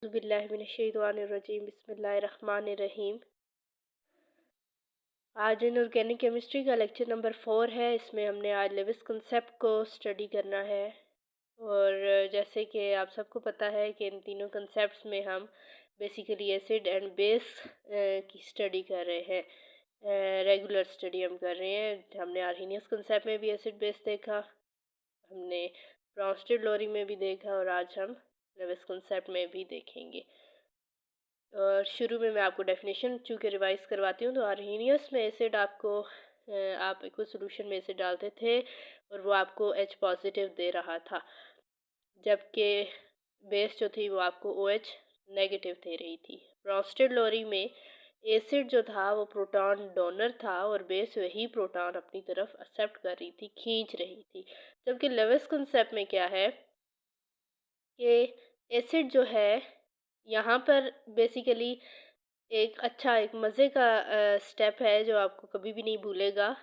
बिस्मिल्लाहिर्रहमानिर्रहीम बिस्मिल्लाहिर्रहमानिर्रहीम। आज इनऑर्गेनिक केमिस्ट्री का लेक्चर नंबर 4 है। इसमें हमने आज लेविस कंसेप्ट को स्टडी करना है। और जैसे कि आप सबको पता है कि इन तीनों कंसेप्ट्स में हम बेसिकली एसिड एंड बेस की स्टडी कर रहे हैं। रेगुलर स्टडी हम कर रहे हैं। हमने आर्हीनियस कंसेप्ट में भी एसिड बेस देखा, हमने ब्राउनस्टेड लोरी में भी देखा और आज हम लेविस कंसेप्ट में भी देखेंगे। और शुरू में मैं आपको डेफिनेशन चूँकि रिवाइज करवाती हूँ, तो आर्हीनियस में एसिड आपको आप एक सोल्यूशन में एसिड डालते थे और वो आपको H पॉजिटिव दे रहा था, जबकि बेस जो थी वो आपको OH नेगेटिव दे रही थी। ब्राउनस्टेड लोरी में एसिड जो था वो प्रोटॉन डोनर था और बेस वही प्रोटॉन अपनी तरफ एक्सेप्ट कर रही थी, खींच रही थी। जबकि लेविस कंसेप्ट में क्या है कि एसिड जो है यहाँ पर बेसिकली एक मज़े का स्टेप है जो आपको कभी भी नहीं भूलेगा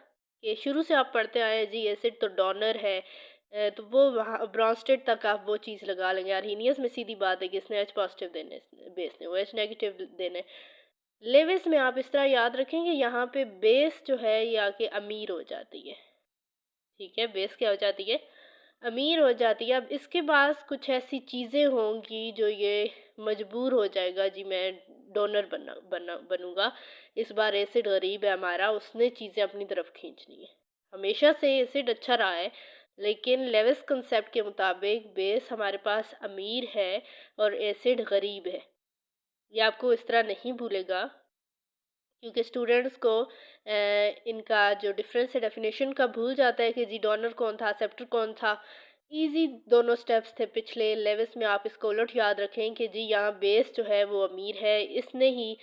कि शुरू से आप पढ़ते आए हैं जी एसिड तो डोनर है। तो वो वहाँ ब्राउनस्टेड तक आप वो चीज़ लगा लेंगे। आर्हीनियस में सीधी बात है कि इसने H पॉजिटिव देने, बेस ने वो H नेगेटिव देने। लेविस में आप इस तरह याद रखेंगे, यहाँ पे बेस जो है ये आके अमीर हो जाती है। ठीक है, बेस क्या हो जाती है? अमीर हो जाती है। अब इसके पास कुछ ऐसी चीज़ें होंगी जो ये मजबूर हो जाएगा जी मैं डोनर बनूंगा। इस बार एसिड गरीब है हमारा, उसने चीज़ें अपनी तरफ खींचनी है। हमेशा से एसिड अच्छा रहा है, लेकिन लेविस कंसेप्ट के मुताबिक बेस हमारे पास अमीर है और एसिड गरीब है। ये आपको इस तरह नहीं भूलेगा, क्योंकि स्टूडेंट्स को इनका जो डिफरेंस है डेफिनेशन का भूल जाता है कि जी डोनर कौन था, एक्सेप्टर कौन था। इजी दोनों स्टेप्स थे पिछले। लेविस में आप इसको उलट याद रखें कि जी यहाँ बेस जो है वो अमीर है, इसने ही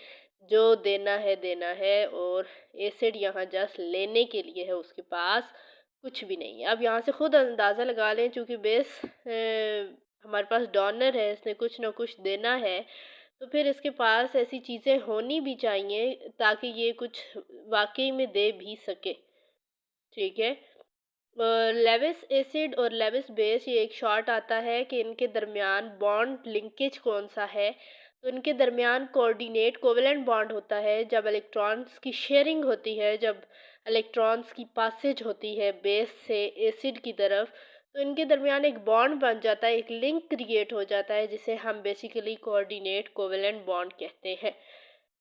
जो देना है और एसिड यहाँ जस्ट लेने के लिए है, उसके पास कुछ भी नहीं है। अब यहाँ से खुद अंदाज़ा लगा लें, चूँकि बेस हमारे पास डोनर है, इसने कुछ ना कुछ देना है, तो फिर इसके पास ऐसी चीज़ें होनी भी चाहिए ताकि ये कुछ वाकई में दे भी सके। ठीक है। लेविस एसिड और लेविस बेस, ये एक शॉर्ट आता है कि इनके दरमियान बॉन्ड लिंकेज कौन सा है। तो इनके दरमियान कोऑर्डिनेट कोवेलेंट बॉन्ड होता है जब इलेक्ट्रॉन्स की शेयरिंग होती है, जब इलेक्ट्रॉन्स की पासेज होती है बेस से एसिड की तरफ, तो इनके दरमियान एक बॉन्ड बन जाता है, एक लिंक क्रिएट हो जाता है, जिसे हम बेसिकली कोऑर्डिनेट कोवेलेंट बॉन्ड कहते हैं।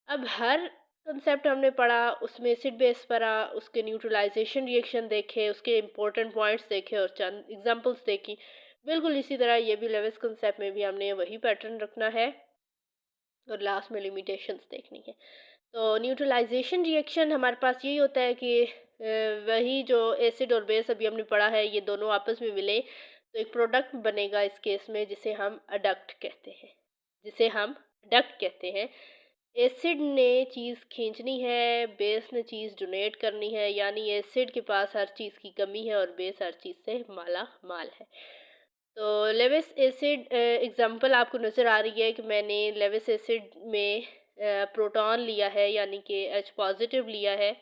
अब हर कंसेप्ट हमने पढ़ा, उसमें एसिड बेस पढ़ा, उसके न्यूट्रलाइजेशन रिएक्शन देखे, उसके इम्पोर्टेंट पॉइंट्स देखे और चंद एग्जांपल्स देखी। बिल्कुल इसी तरह ये भी लेविस कंसेप्ट में भी हमने वही पैटर्न रखना है और लास्ट में लिमिटेशंस देखनी है। तो न्यूट्रलाइजेशन रिएक्शन हमारे पास यही होता है कि वही जो एसिड और बेस अभी हमने पढ़ा है, ये दोनों आपस में मिले तो एक प्रोडक्ट बनेगा इस केस में, जिसे हम अडक्ट कहते हैं। एसिड ने चीज़ खींचनी है, बेस ने चीज़ डोनेट करनी है, यानी एसिड के पास हर चीज़ की कमी है और बेस हर चीज़ से माला माल है। तो लेविस एसिड एग्जांपल आपको नज़र आ रही है कि मैंने लेविस एसिड में प्रोटॉन लिया है, यानी कि H पॉजिटिव लिया है,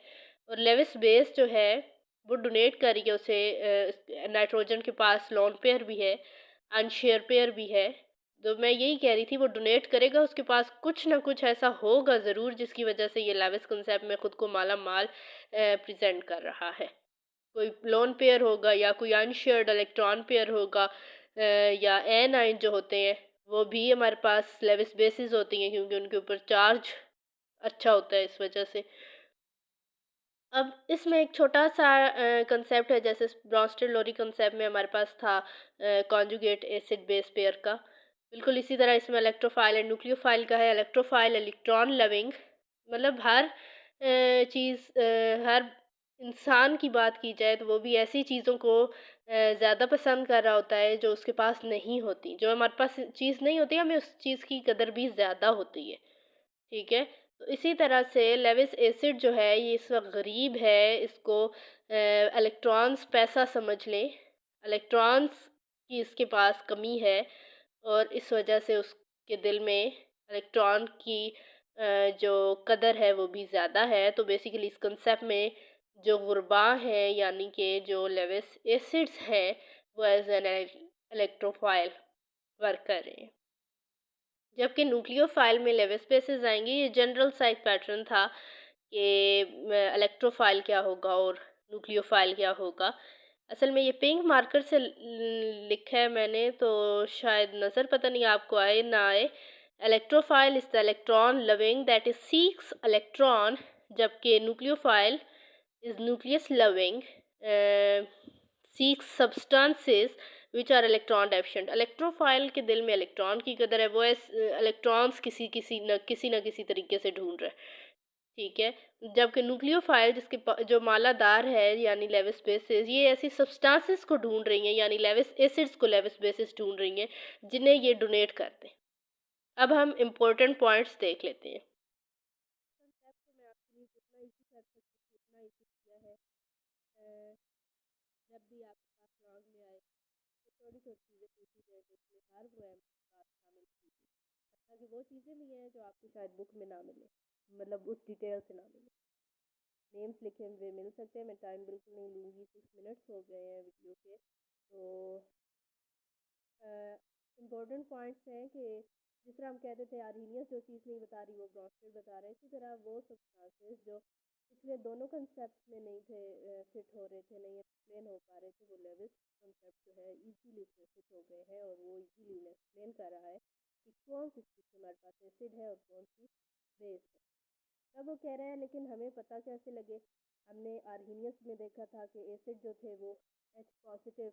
और लेविस बेस जो है वो डोनेट कर रही है उसे। नाइट्रोजन के पास लोन पेयर भी है, अनशेयर पेयर भी है। तो मैं यही कह रही थी वो डोनेट करेगा, उसके पास कुछ ना कुछ ऐसा होगा ज़रूर जिसकी वजह से ये लेविस कंसेप्ट में ख़ुद को माला माल प्रेजेंट कर रहा है। कोई लोन पेयर होगा या कोई अनशेयर्ड इलेक्ट्रॉन पेयर होगा, या एनाइन जो होते हैं वो भी हमारे पास लेविस बेसिस होती हैं, क्योंकि उनके ऊपर चार्ज अच्छा होता है इस वजह से। अब इसमें एक छोटा सा कंसेप्ट है, जैसे ब्राउनस्टेड लोरी कंसेप्ट में हमारे पास था कॉन्जुगेट एसिड बेस पेयर का। बिल्कुल इसी तरह इसमें इलेक्ट्रोफाइल एंड न्यूक्लियोफाइल का है। इलेक्ट्रोफाइल इलेक्ट्रॉन लविंग, मतलब हर हर इंसान की बात की जाए तो वो भी ऐसी चीज़ों को ज़्यादा पसंद कर रहा होता है जो उसके पास नहीं होती। जो हमारे पास चीज़ नहीं होती, हमें उस चीज़ की कदर भी ज़्यादा होती है। ठीक है। तो इसी तरह से लेविस एसिड जो है ये इस वक्त गरीब है, इसको इलेक्ट्रॉन्स पैसा समझ लें। इलेक्ट्रॉन्स की इसके पास कमी है और इस वजह से उसके दिल में इलेक्ट्रॉन की जो कदर है वो भी ज़्यादा है। तो बेसिकली इस कंसेप्ट में जो गुरबा है, यानी कि जो लेविस एसिड्स हैं, वो एज एन इलेक्ट्रोफाइल वर्क कर रहे हैं। जबकि न्यूक्लियोफाइल में लेविस स्पेसेस आएंगे। ये जनरल सा एक पैटर्न था कि इलेक्ट्रोफाइल क्या होगा और न्यूक्लियोफाइल क्या होगा। असल में ये पिंक मार्कर से लिखा है मैंने, तो शायद नज़र पता नहीं आपको आए ना आए। Electrophile is the electron loving that is seeks electron, जबकि nucleophile is nucleus loving seeks substances which are electron deficient. Electrophile के दिल में इलेक्ट्रॉन की कदर है, वो इलेक्ट्रॉन्स किसी न किसी तरीके से ढूंढ रहा है। ठीक है। जबकि न्यूक्लियोफाइल जिसके जो मालादार है यानी लेविस बेसिस, ये ऐसी सब्सटेंसेस को ढूंढ रही हैं, यानी लेविस एसिड्स को लेविस बेसिस ढूंढ रही हैं जिन्हें ये डोनेट करते हैं। अब हम इम्पोर्टेंट पॉइंट्स देख लेते हैं। कंसेप्ट तो मैं आपके लिए जितना इजी कर सकती थी उतना इजी किया है। जब भी आपके पास दिमाग में आए तो थोड़ी थोड़ी चीज़ें पूछी जाए तो उसमें हर वो बात शामिल कीजिए, ताकि वो चीज़ें भी हैं जो आपको शायद बुक में ना मिले, मतलब उस डिटेल से ना मिले। नेम्स लिखे हुए मिल सकते हैं। मैं टाइम बिल्कुल नहीं लूँगी, 6 मिनट्स हो गए हैं वीडियो के। तो इम्पोर्टेंट पॉइंट्स हैं कि जिस तरह हम कहते थे आर्हीनियस जो चीज़ नहीं बता रही वो ब्रॉन्स्टेड बता रहे हैं, इसी तरह वो सब्सटेंसेस जो पिछले दोनों कंसेप्ट में नहीं थे, फिट हो रहे थे, नहीं एक्सप्लेन हो पा रहे थे, वो लेविस कंसेप्ट जो है इजीली उसमें फिट हो गए हैं और वो इजीली एक्सप्लेन कर रहा है कि कौन सी चीज़ हमारे पास एसिड है और कौन सी बेस है। तब वो कह रहे हैं लेकिन हमें पता कैसे लगे। हमने आर्हीनियस में देखा था कि एसिड जो थे वो H पॉजिटिव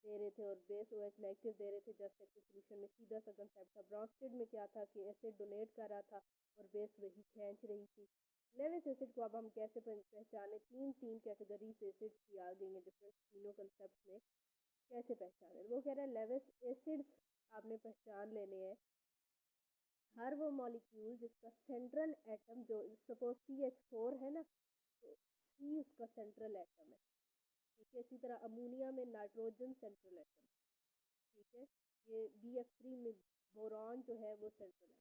दे रहे थे और बेस OH नेगेटिव दे रहे थे। जस्ट एक्टिव सोल्यूशन में सीधा सा कंसेप्ट था। ब्रॉन्स्टेड में क्या था कि एसिड डोनेट कर रहा था और बेस वही खींच रही थी। लेविस एसिड को अब हम कैसे पहचाने, तीन कैटेगरी से एसिड्स की आ गई हैं डिफरेंट तीनों कंसेप्ट में, कैसे पहचाने। वो कह रहे हैं लेविस एसिड्स आपने पहचान लेने हैं हर वो मॉलिक्यूल जिसका सेंट्रल एटम, जो सपोज CH4 है ना, तो C उसका सेंट्रल एटम है। ठीक है। इसी तरह अमोनिया में नाइट्रोजन सेंट्रल एटम। ठीक है। ये BF3 में बोरॉन जो है वो सेंट्रल एटम।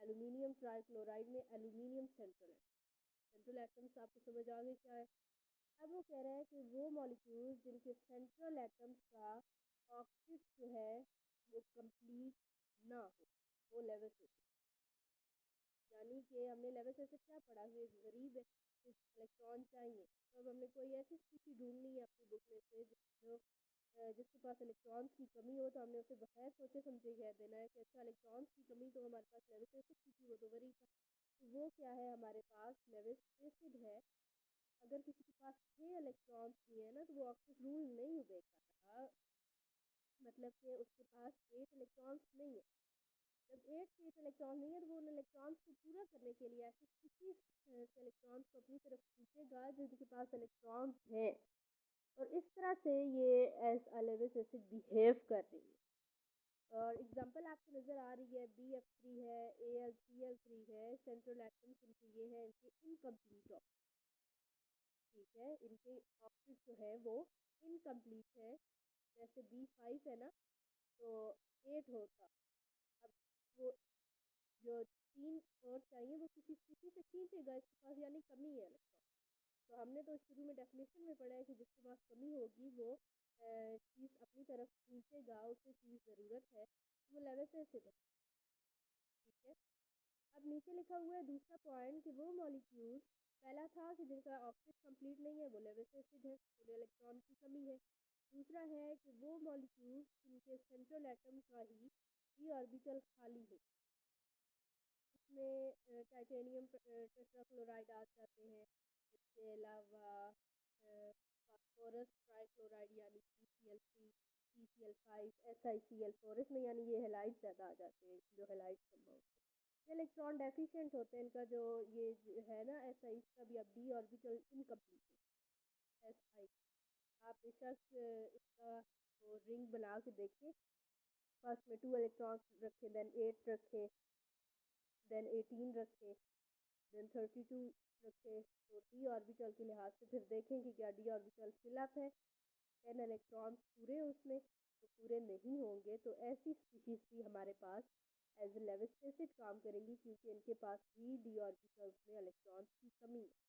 एल्यूमिनियम ट्राइक्लोराइड में aluminium central atom. Central atoms आपको समझ आ गए क्या है। अब वो कह रहे हैं कि वो मॉलिक्यूल्स जिनके सेंट्रल एटम्स का ऑक्टेट जो है वो कंप्लीट ना हो, वो लेविस एसिड। यानी कि हमने लेविस एसिड क्या पढ़ा कि गरीब है, इलेक्ट्रॉन चाहिए, तो अब हमने कोई ऐसी स्थिति ढूंढनी है अपनी बुक में से जो जिसके पास इलेक्ट्रॉन्स की कमी हो, तो हमने उसे बगैर सोचे समझे कह देना है कि अच्छा इलेक्ट्रॉन्स की कमी तो हमारे पास लेविस एसिड की थी, वो तो गरीब था। तो वो क्या है, हमारे पास लेविस एसिड है। अगर किसी के पास 6 इलेक्ट्रॉन्स भी है ना, तो वो ऑक्टेट रूल नहीं ब्रेक कर रहा, मतलब कि उसके पास 8 इलेक्ट्रॉन्स नहीं है। जब 8 इलेक्ट्रॉन नहीं है तो वो उन इलेक्ट्रॉन्स को पूरा करने के लिए ऐसे किसी से इलेक्ट्रॉन्स को अपनी तरफ खींचेगा जिनके पास इलेक्ट्रॉन्स हैं, और इस तरह से ये as a Lewis acid behave कर रही है। और एग्जांपल आपको नज़र आ रही है, BF3 है, AlCl3 है, सेंट्रल एटम्स इनके ये है, इनके इनकम्प्लीट ऑक्टेट। ठीक है। इनके ऑक्टेट जो है वो इनकम्प्लीट है। जैसे B5 है ना, तो 8 होता, अब वो जो 3 और चाहिए वो किसी स्थिति से खींचेगा इसके पास, यानी कमी है इलेक्ट्रॉन। तो हमने तो शुरू में डेफिनेशन में पढ़ा है कि जिसके पास कमी होगी वो चीज़ अपनी तरफ खींचेगा, उसे चीज़ ज़रूरत है, वो लेविस एसिड है। ठीक है। अब नीचे लिखा हुआ है दूसरा पॉइंट कि वो मॉलिक्यूल्स, पहला था कि जिनका ऑक्टेट कंप्लीट नहीं है वो लेविस एसिड है, उन्हें इलेक्ट्रॉन की कमी है। दूसरा है कि वो मॉलिक्यूल्स जिनके सेंट्रल एटम का ही d ऑर्बिटल खाली हो, इसमें टाइटेनियम टेट्राक्लोराइड आ जाते हैं। इसके अलावा फास्फोरस ट्राइक्लोराइड यानी PCl3, PCl5, SiCl4, इसमें यानी ये हेलाइड ज़्यादा आ जाते हैं, जो हेलाइड कंपाउंड। ये इलेक्ट्रॉन डेफिशिएंट होते हैं, इनका जो ये है ना SI, इसका भी अब d ऑर्बिटल इनकम्प्लीट है। SI आप बेशक इसका वो रिंग बना के देखें, फर्स्ट में 2 इलेक्ट्रॉन्स रखे, देन 8 रखे, देन 18 रखे, देन 32 रखे। तो d ऑर्बिटल के लिहाज से फिर देखें कि क्या d ऑर्बिटल फिल अप है, 10 इलेक्ट्रॉन्स पूरे उसमें, तो पूरे नहीं होंगे। तो ऐसी स्पीशीज भी हमारे पास एज ए लेविस एसिड काम करेंगी, क्योंकि इनके पास भी d ऑर्बिटल्स में इलेक्ट्रॉन्स की कमी है।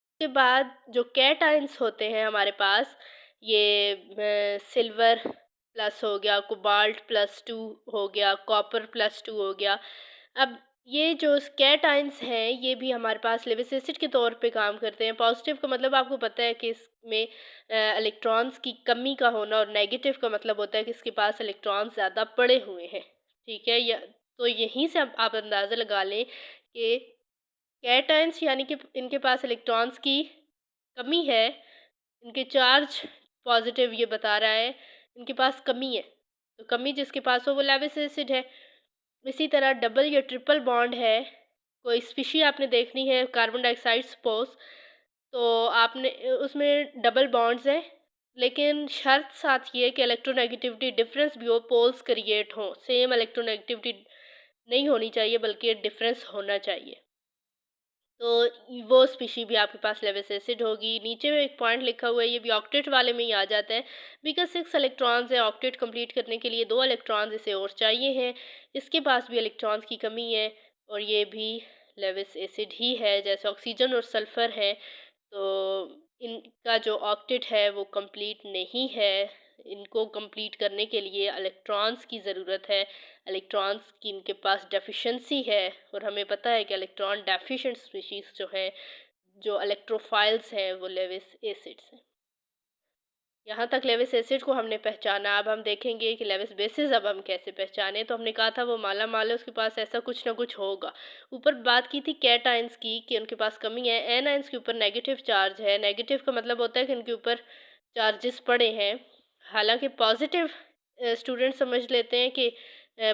उसके बाद जो कैटाइंस होते हैं हमारे पास, ये सिल्वर प्लस हो गया, कोबाल्ट +2 हो गया, कॉपर +2 हो गया। अब ये जो कैटायंस हैं ये भी हमारे पास लेविस एसिड के तौर पे काम करते हैं। पॉजिटिव का मतलब आपको पता है कि इसमें इलेक्ट्रॉन्स की कमी का होना, और नेगेटिव का मतलब होता है कि इसके पास इलेक्ट्रॉन्स ज़्यादा पड़े हुए हैं। ठीक है? तो यहीं से आप अंदाज़ा लगा लें कि कैटायंस यानी कि इनके पास इलेक्ट्रॉन्स की कमी है, इनके चार्ज पॉजिटिव ये बता रहा है, इनके पास कमी है। तो कमी जिसके पास हो वो लेविस एसिड है। इसी तरह डबल या ट्रिपल बॉन्ड है, कोई स्पीशी आपने देखनी है कार्बन डाइऑक्साइड सपोज, तो आपने उसमें डबल बॉन्ड्स हैं, लेकिन शर्त साथ ये है कि इलेक्ट्रोनेगेटिविटी डिफरेंस भी हो, पोल्स क्रिएट हों। सेम इलेक्ट्रोनेगेटिविटी नहीं होनी चाहिए बल्कि डिफरेंस होना चाहिए। तो वो स्पीशी भी आपके पास लेविस एसिड होगी। नीचे में एक पॉइंट लिखा हुआ है, ये भी ऑक्टेट वाले में ही आ जाता है। बिकॉज 6 इलेक्ट्रॉन्स है, ऑक्टेट कंप्लीट करने के लिए 2 इलेक्ट्रॉन्स इसे और चाहिए हैं। इसके पास भी इलेक्ट्रॉन्स की कमी है और ये भी लेविस एसिड ही है। जैसे ऑक्सीजन और सल्फ़र है, तो इनका जो ऑक्टेट है वो कंप्लीट नहीं है। इनको कंप्लीट करने के लिए इलेक्ट्रॉन्स की ज़रूरत है। इलेक्ट्रॉन्स की इनके पास डेफिशिएंसी है, और हमें पता है कि इलेक्ट्रॉन डेफिशिएंट स्पीशीज़ जो हैं, जो इलेक्ट्रोफाइल्स हैं, वो लेविस एसिड्स हैं। यहाँ तक लेविस एसिड को हमने पहचाना। अब हम देखेंगे कि लेविस बेसिस अब हम कैसे पहचाने। तो हमने कहा था वो माला माल है, उसके पास ऐसा कुछ ना कुछ होगा। ऊपर बात की थी कैटायंस की कि उनके पास कमी है। एनायंस के ऊपर नेगेटिव चार्ज है। नेगेटिव का मतलब होता है कि उनके ऊपर चार्जेस पड़े हैं। हालांकि पॉजिटिव स्टूडेंट समझ लेते हैं कि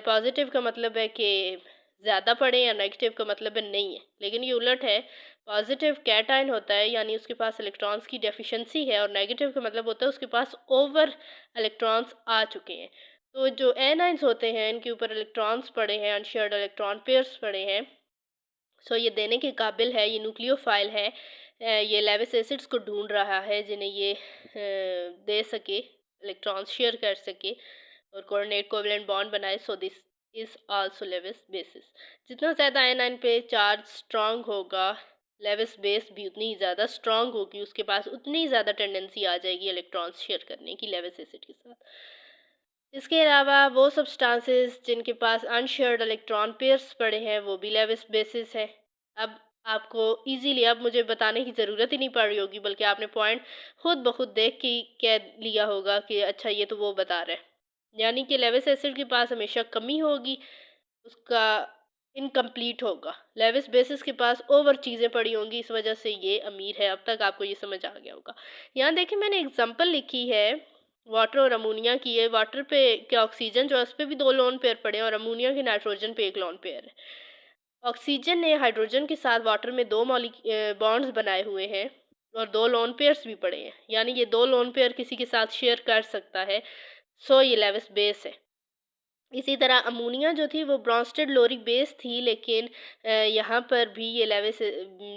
पॉजिटिव का मतलब है कि ज़्यादा पड़े, या नेगेटिव का मतलब है नहीं है, लेकिन ये उलट है। पॉजिटिव कैटायन होता है यानी उसके पास इलेक्ट्रॉन्स की डेफिशिएंसी है, और नेगेटिव का मतलब होता है उसके पास ओवर इलेक्ट्रॉन्स आ चुके हैं। तो जो एनाइंस होते हैं इनके ऊपर इलेक्ट्रॉन्स पड़े हैं, अनशेयर्ड इलेक्ट्रॉन पेयर्स पड़े हैं। सो ये देने के काबिल है, ये न्यूक्लियोफाइल है। ये लेविस एसिड्स को ढूंढ रहा है जिन्हें ये दे सके, इलेक्ट्रॉन्स शेयर कर सके और कोऑर्डिनेट कोवलेंट बॉन्ड बनाए। So this is also Lewis basis. जितना ज़्यादा आयनाइन पे चार्ज स्ट्रांग होगा, लेविस बेस भी उतनी ही ज़्यादा स्ट्रांग होगी, उसके पास उतनी ही ज़्यादा टेंडेंसी आ जाएगी इलेक्ट्रॉन्स शेयर करने की लेविस एसिड के साथ। इसके अलावा वो सब्सटेंसेस जिनके पास अनशेयर्ड इलेक्ट्रॉन पेयर्स पड़े हैं वो भी लेविस बेसिस हैं। अब आपको इजीली अब मुझे बताने की ज़रूरत ही नहीं पड़ रही होगी, बल्कि आपने पॉइंट खुद ब खुद देख के ही कह लिया होगा कि अच्छा ये तो वो बता रहे हैं। यानी कि लेविस एसिड के पास हमेशा कमी होगी, उसका इनकम्प्लीट होगा। लेविस बेसिस के पास ओवर चीज़ें पड़ी होंगी, इस वजह से ये अमीर है। अब तक आपको ये समझ आ गया होगा। यहाँ देखिए मैंने एग्जांपल लिखी है वाटर और अमोनिया की है। वाटर पे के ऑक्सीजन जो है उस पर भी 2 लोन पेयर पड़े हैं, और अमोनिया के नाइट्रोजन पे 1 लोन पेयर है। ऑक्सीजन ने हाइड्रोजन के साथ वाटर में 2 बॉन्ड्स बनाए हुए हैं, और 2 लोन पेयर्स भी पड़े हैं, यानी ये 2 लोन पेयर किसी के साथ शेयर कर सकता है। सो ये लेविस बेस है। इसी तरह अमोनिया जो थी वो ब्रॉन्स्टेड लोरिक बेस थी, लेकिन यहाँ पर भी ये लेविस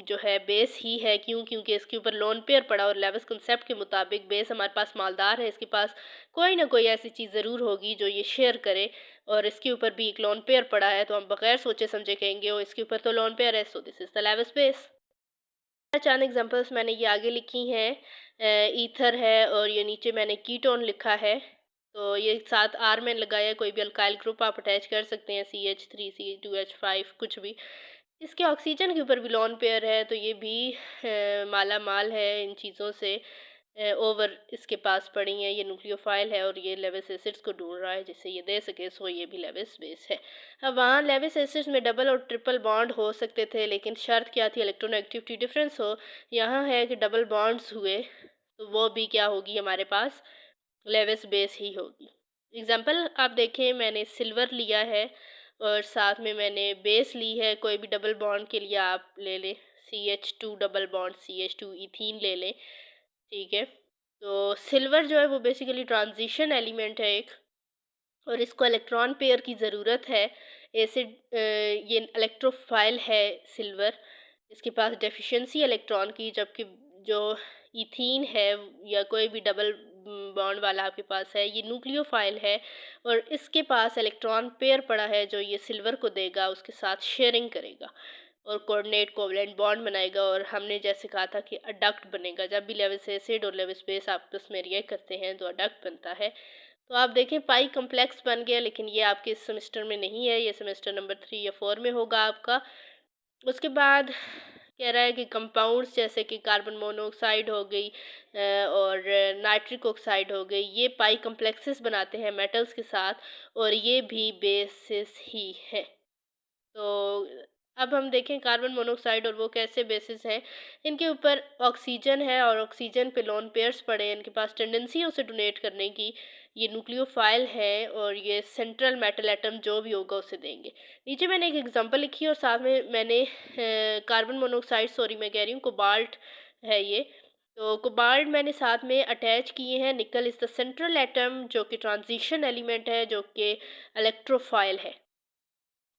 जो है बेस ही है। क्योंकि इसके ऊपर लोन पेयर पड़ा, और लेविस कंसेप्ट के मुताबिक बेस हमारे पास मालदार है, इसके पास कोई ना कोई ऐसी चीज़ ज़रूर होगी जो ये शेयर करे, और इसके ऊपर भी एक लोन पेयर पड़ा है, तो हम बगैर सोचे समझे कहेंगे ओ इसके ऊपर तो लोन पेयर है, so this is the Lewis base. चंद एग्जांपल्स मैंने ये आगे लिखी हैं। ईथर है और ये नीचे मैंने कीटोन लिखा है, तो ये साथ आर में लगाया है। कोई भी अल्काइल ग्रुप आप अटैच कर सकते हैं, CH3 C2H5 कुछ भी। इसके ऑक्सीजन के ऊपर भी लोन पेयर है, तो ये भी माला माल है इन चीज़ों से। ओवर इसके पास पड़ी हैं, ये न्यूक्लियोफाइल है, और ये लेविस एसिड्स को ढूंढ रहा है जिससे ये दे सके। सो ये भी लेविस बेस है। अब वहाँ लेविस एसिड्स में डबल और ट्रिपल बॉन्ड हो सकते थे, लेकिन शर्त क्या थी, इलेक्ट्रोनेगेटिविटी डिफरेंस हो। यहाँ है कि डबल बॉन्ड्स हुए, तो वो भी क्या होगी हमारे पास, लेविस बेस ही होगी। एग्जाम्पल आप देखें, मैंने सिल्वर लिया है और साथ में मैंने बेस ली है। कोई भी डबल बॉन्ड के लिए आप ले लें, CH2 double bond CH2 ethene ले लें, ठीक है। तो सिल्वर जो है वो बेसिकली ट्रांजिशन एलिमेंट है एक, और इसको इलेक्ट्रॉन पेयर की ज़रूरत है। एसिड ये इलेक्ट्रोफाइल है सिल्वर, इसके पास डेफिशिएंसी इलेक्ट्रॉन की, जबकि जो इथीन है या कोई भी डबल बॉन्ड वाला आपके पास है, ये न्यूक्लियोफाइल है, और इसके पास इलेक्ट्रॉन पेयर पड़ा है जो ये सिल्वर को देगा, उसके साथ शेयरिंग करेगा और कोऑर्डिनेट कोवलेंट बॉन्ड बनाएगा। और हमने जैसे कहा था कि अडक्ट बनेगा। जब भी लेविस एसिड और लेविस बेस आपस में रिएक्ट करते हैं तो अडक्ट बनता है। तो आप देखें पाई कॉम्प्लेक्स बन गया, लेकिन ये आपके इस सेमेस्टर में नहीं है, ये सेमेस्टर नंबर 3 या 4 में होगा आपका। उसके बाद कह रहा है कि कंपाउंड्स जैसे कि कार्बन मोनोऑक्साइड हो गई और नाइट्रिक ऑक्साइड हो गई, ये पाई कॉम्प्लेक्सेस बनाते हैं मेटल्स के साथ, और ये भी बेसिस ही है। तो अब हम देखें कार्बन मोनोऑक्साइड और वो कैसे बेसिस हैं। इनके ऊपर ऑक्सीजन है और ऑक्सीजन पे लोन पेयर्स पड़े हैं, इनके पास टेंडेंसी है उसे डोनेट करने की। ये न्यूक्लियोफाइल है और ये सेंट्रल मेटल एटम जो भी होगा उसे देंगे। नीचे मैंने एक एग्जांपल लिखी है और साथ में मैंने कार्बन मोनोऑक्साइड, सॉरी मैं कह रही हूँ कोबाल्ट है ये। तो कोबाल्ट मैंने साथ में अटैच किए हैं। निकल इज़ द सेंट्रल एटम जो कि ट्रांजिशन एलिमेंट है, जो कि इलेक्ट्रोफाइल है।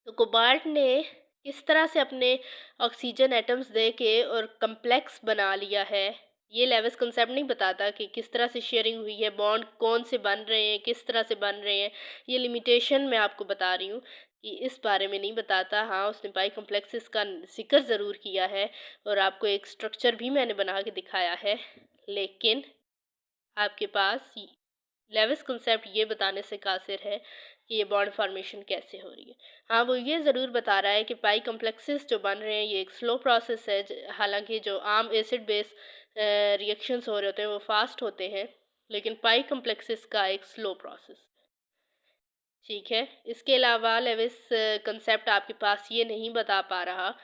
तो कोबाल्ट ने किस तरह से अपने ऑक्सीजन एटम्स दे के और कम्प्लेक्स बना लिया है, ये लेविस कंसेप्ट नहीं बताता कि किस तरह से शेयरिंग हुई है, बॉन्ड कौन से बन रहे हैं, किस तरह से बन रहे हैं। ये लिमिटेशन मैं आपको बता रही हूँ कि इस बारे में नहीं बताता। हाँ, उसने पाई कॉम्प्लेक्सेस का जिक्र ज़रूर किया है और आपको एक स्ट्रक्चर भी मैंने बना के दिखाया है, लेकिन आपके पास लेविस कंसेप्ट ये बताने से कासिर है कि ये बॉन्ड फॉर्मेशन कैसे हो रही है। हाँ, वो ये ज़रूर बता रहा है कि पाई कॉम्प्लेक्सेस जो बन रहे हैं ये एक स्लो प्रोसेस है। हालांकि जो आम एसिड बेस रिएक्शंस हो रहे होते हैं वो फास्ट होते हैं, लेकिन पाई कॉम्प्लेक्सेस का एक स्लो प्रोसेस। ठीक है, इसके अलावा लेविस कंसेप्ट आपके पास ये नहीं बता पा रहा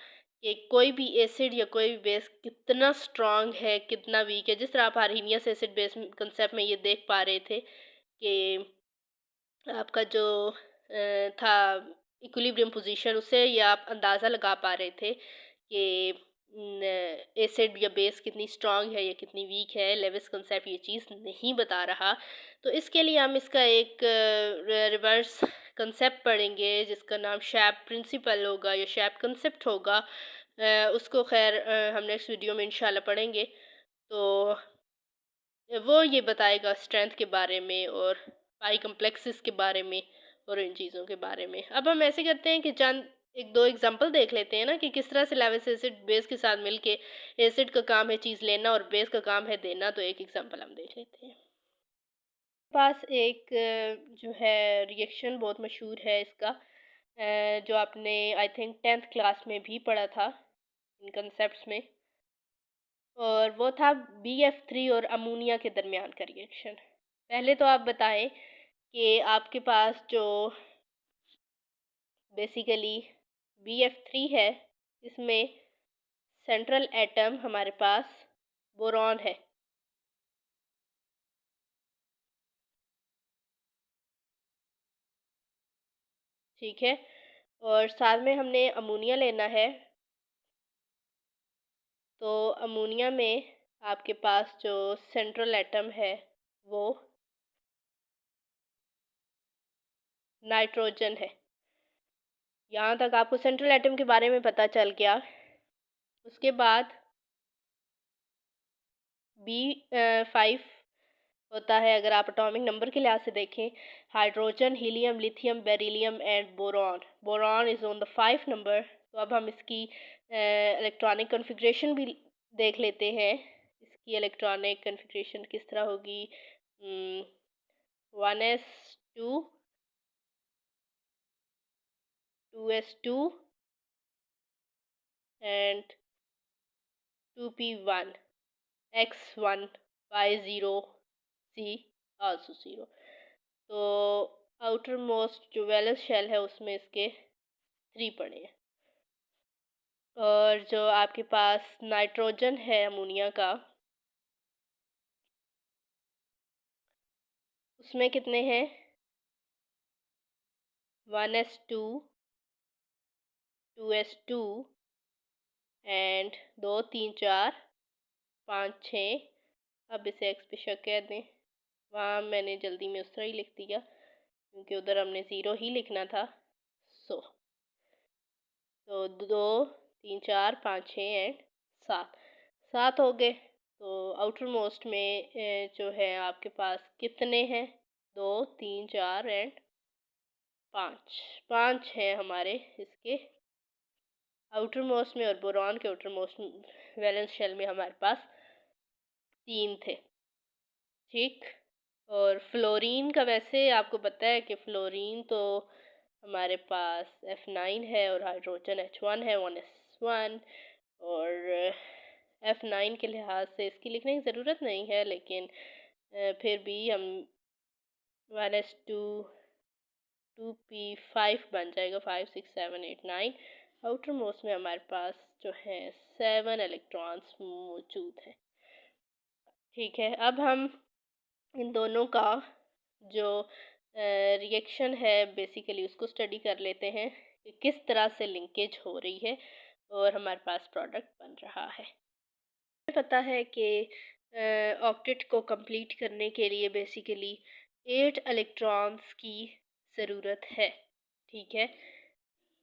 कि कोई भी एसिड या कोई भी बेस कितना स्ट्रांग है, कितना वीक है। जिस तरह आप आर्हीनियस एसिड बेस कंसेप्ट में ये देख पा रहे थे कि आपका जो था इक्विलिब्रियम पोजीशन, उससे ये आप अंदाज़ा लगा पा रहे थे कि एसिड या बेस कितनी स्ट्रांग है या कितनी वीक है। लेविस कंसेप्ट ये चीज़ नहीं बता रहा। तो इसके लिए हम इसका एक रिवर्स कंसेप्ट पढ़ेंगे जिसका नाम शैप प्रिंसिपल होगा या शैप कंसेप्ट होगा। उसको खैर हम नेक्स्ट वीडियो में इंशाल्लाह पढ़ेंगे। तो वो ये बताएगा स्ट्रेंथ के बारे में और पाई कम्प्लेक्सेस के बारे में और इन चीज़ों के बारे में। अब हम ऐसे करते हैं कि चंद एक दो एग्जांपल देख लेते हैं ना कि किस तरह से लेविस एसिड बेस के साथ मिलके एसिड का काम है चीज़ लेना और बेस का काम है देना। तो एक एग्जांपल हम देख लेते हैं। पास एक जो है रिएक्शन बहुत मशहूर है इसका, जो आपने आई थिंक 10th क्लास में भी पढ़ा था इन कंसेप्ट्स में, और वो था BF3 और अमोनिया के दरमियान का रिएक्शन। पहले तो आप बताएं कि आपके पास जो बेसिकली BF3 है, इसमें सेंट्रल एटम हमारे पास बोरॉन है। ठीक है, और साथ में हमने अमोनिया लेना है। तो अमोनिया में आपके पास जो सेंट्रल एटम है वो नाइट्रोजन है। यहाँ तक आपको सेंट्रल एटम के बारे में पता चल गया। उसके बाद B5 होता है, अगर आप एटॉमिक नंबर के लिहाज से देखें, hydrogen, helium, lithium, beryllium and boron. Boron is on the 5 number. तो अब हम इसकी इलेक्ट्रॉनिक कॉन्फ़िगरेशन भी देख लेते हैं। इसकी इलेक्ट्रॉनिक कॉन्फ़िगरेशन किस तरह होगी। 1s2, 2s2 and 2p1, x1, y0, c also 0। तो आउटर मोस्ट जो वैलेंस शेल है उसमें इसके 3 पड़े हैं। और जो आपके पास नाइट्रोजन है अमोनिया का, उसमें कितने हैं, 1s2, 2s2 एंड 2 3 4 5 6। अब इसे एक्स पे शक कह दें, वहाँ मैंने जल्दी में उस तरह ही लिख दिया क्योंकि उधर हमने 0 ही लिखना था। तो 2 3 4 5 6 एंड 7, 7 हो गए। तो आउटर मोस्ट में जो है आपके पास कितने हैं, 2 3 4 एंड 5, 5 हैं हमारे इसके आउटर मोस्ट में, और बोरॉन के आउटर मोस्ट वैलेंस शेल में हमारे पास 3 थे। ठीक, और फ्लोरीन का वैसे आपको पता है कि फ्लोरीन तो हमारे पास F9 है और हाइड्रोजन H1 है, 1s1। और F9 के लिहाज से इसकी लिखने की ज़रूरत नहीं है, लेकिन फिर भी हम 1s2 2p5 बन जाएगा, 5 6 7 8 9। आउटर मोस्ट में हमारे पास जो है 7 इलेक्ट्रॉन्स मौजूद हैं। ठीक है, अब हम इन दोनों का जो रिएक्शन है बेसिकली उसको स्टडी कर लेते हैं कि किस तरह से लिंकेज हो रही है और हमारे पास प्रोडक्ट बन रहा है। हमें पता है कि ऑक्टेट को कंप्लीट करने के लिए बेसिकली 8 इलेक्ट्रॉन्स की ज़रूरत है। ठीक है,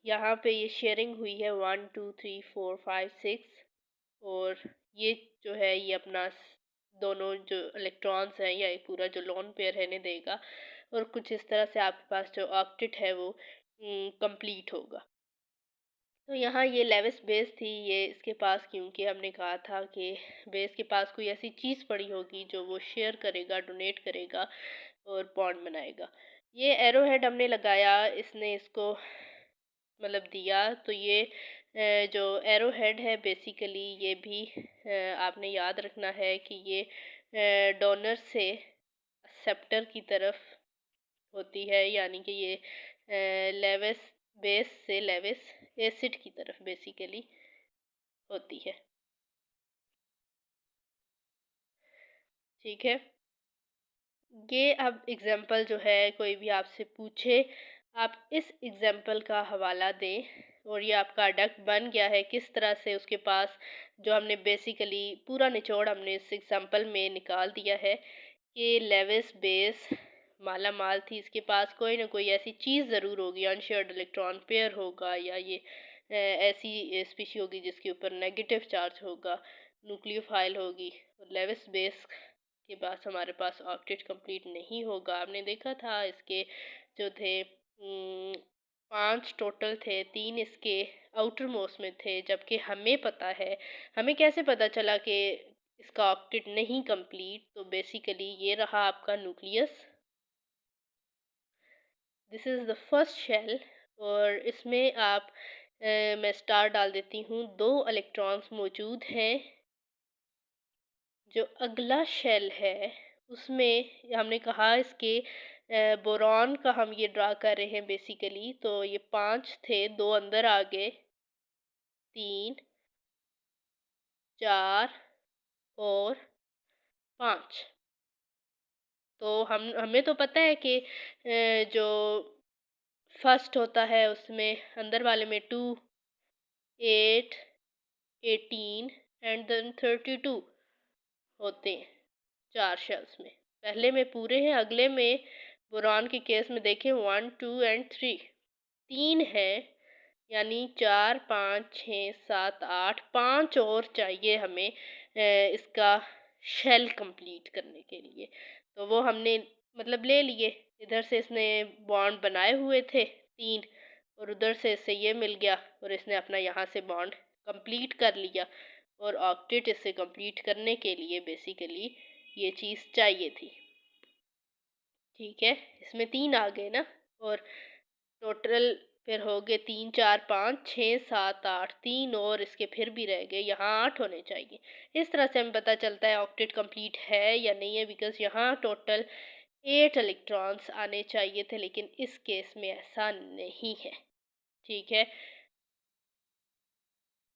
यहाँ पे ये शेयरिंग हुई है 1 2 3 4 5 6। और ये जो है ये अपना दोनों जो इलेक्ट्रॉन्स हैं या एक पूरा जो लोन पेयर है इन्हें देगा, और कुछ इस तरह से आपके पास जो ऑक्टेट है वो कंप्लीट होगा। तो यहाँ ये लेविस बेस थी, ये इसके पास क्योंकि हमने कहा था कि बेस के पास कोई ऐसी चीज़ पड़ी होगी जो वो शेयर करेगा, डोनेट करेगा और बॉन्ड बनाएगा। ये एरो हेड हमने लगाया, इसने इसको मतलब दिया। तो ये जो एरो हेड है बेसिकली ये भी आपने याद रखना है कि ये डोनर से एक्सेप्टर की तरफ होती है, यानी कि ये लेविस बेस से लेविस एसिड की तरफ बेसिकली होती है। ठीक है, ये अब एग्जाम्पल जो है कोई भी आपसे पूछे, आप इस एग्जाम्पल का हवाला दें और ये आपका अडक्ट बन गया है किस तरह से। उसके पास जो हमने बेसिकली पूरा निचोड़ हमने इस एग्जाम्पल में निकाल दिया है कि लेविस बेस माला माल थी, इसके पास कोई ना कोई ऐसी चीज़ ज़रूर होगी, अनशेयर्ड इलेक्ट्रॉन पेयर होगा या ये ऐसी स्पीशी होगी जिसके ऊपर नेगेटिव चार्ज होगा, न्यूक्लियोफाइल होगी। और लेविस बेस के पास हमारे पास ऑक्टेट कंप्लीट नहीं होगा। आपने देखा था इसके जो थे 5 टोटल थे, 3 इसके आउटर मोस्ट में थे, जबकि हमें पता है, हमें कैसे पता चला कि इसका ऑक्टेट नहीं कंप्लीट। तो बेसिकली ये रहा आपका nucleus, this is the first shell. और इसमें आप मैं स्टार डाल देती हूँ, 2 इलेक्ट्रॉन्स मौजूद हैं। जो अगला शेल है उसमें हमने कहा इसके बोरॉन का हम ये ड्रा कर रहे हैं बेसिकली। तो ये 5 थे, 2 अंदर आ गए, 3 4 और 5। तो हमें तो पता है कि जो फर्स्ट होता है उसमें अंदर वाले में 2 8 18 एंड देन 32 होते हैं 4 शेल्स में। पहले में पूरे हैं, अगले में बोरॉन के केस में देखें 1 2 एंड 3 3 है, यानी 4 5 6 7 8 5 और चाहिए हमें इसका शेल कंप्लीट करने के लिए। तो वो हमने मतलब ले लिए, इधर से इसने बॉन्ड बनाए हुए थे 3 और उधर से इससे ये मिल गया और इसने अपना यहाँ से बॉन्ड कंप्लीट कर लिया। और ऑक्टेट इसे कंप्लीट करने के लिए बेसिकली ये चीज़ चाहिए थी। ठीक है, इसमें 3 आ गए ना, और टोटल फिर हो गए 3 4 5 6 7 8, 3 और इसके फिर भी रह गए, यहाँ 8 होने चाहिए। इस तरह से हमें पता चलता है ऑक्टेट कंप्लीट है या नहीं है, बिकॉज यहाँ टोटल 8 इलेक्ट्रॉन्स आने चाहिए थे, लेकिन इस केस में ऐसा नहीं है। ठीक है,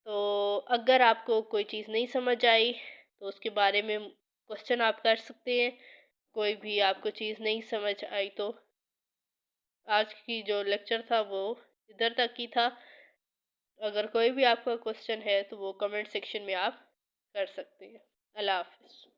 तो अगर आपको कोई चीज़ नहीं समझ आई तो उसके बारे में क्वेश्चन आप कर सकते हैं। कोई भी आपको चीज़ नहीं समझ आई तो आज की जो लेक्चर था वो इधर तक ही था। अगर कोई भी आपका क्वेश्चन है तो वो कमेंट सेक्शन में आप कर सकते हैं। अल्लाह हाफ़िज़।